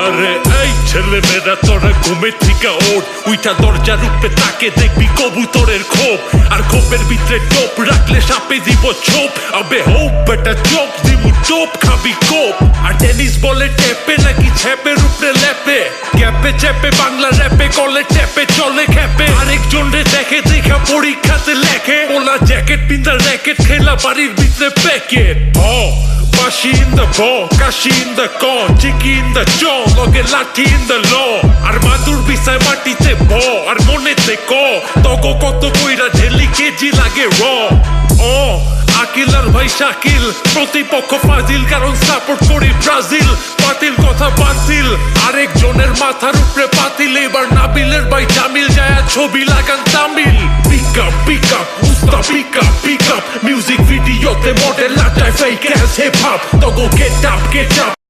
আরে এই ছেলে মেয়েরা তোরা ঘুমে থেকে ওঠ, উইটা দরজার উপরে তাকে দেখবি কবুতরের খোপ, আর খোপের ভিতরে টোপ রাখলে সাপে দিব ছোপ। আবে হোপ বেটা চোপ দিব টোপ, খাবি কোপ। আর টেনিস বলে টেপে নাকি ছ্যাপের উপরে ল্যাপে, ক্যাপে চ্যাপে বাংলা র্যাপে কলে ট্যাপে চলে খ্যাপে। আরেকজন রে দেখে দেখা পরীক্ষাতে লেখে, ওলা জ্যাকেট পিন্দা র্যাকেট খেলা বাড়ির ভিতরে packet. Bashi in the ball, kashi in the con, chiki in the jaw, loge lathi in the law. Ar madur bisay matite bo, ar monete ko, togo koto koira jeli keji lage raw. Akil আর ভাই শাকিল, প্রতিপক্ষ ফাজিল, কারণ support করি Brazil. বাতিল কথা বাতিল, আরেকজনের মাথার উপরে পাতিল। এবার নাবিলের ভাই জামিল যায় ছবি লাগান তামিল। পিক আপ উস্তা পিক আপ মিউজিক ভিডিওতে মডেল নাচায় ফেক অ্যাজ হিপ হপ। তগো গেট আপ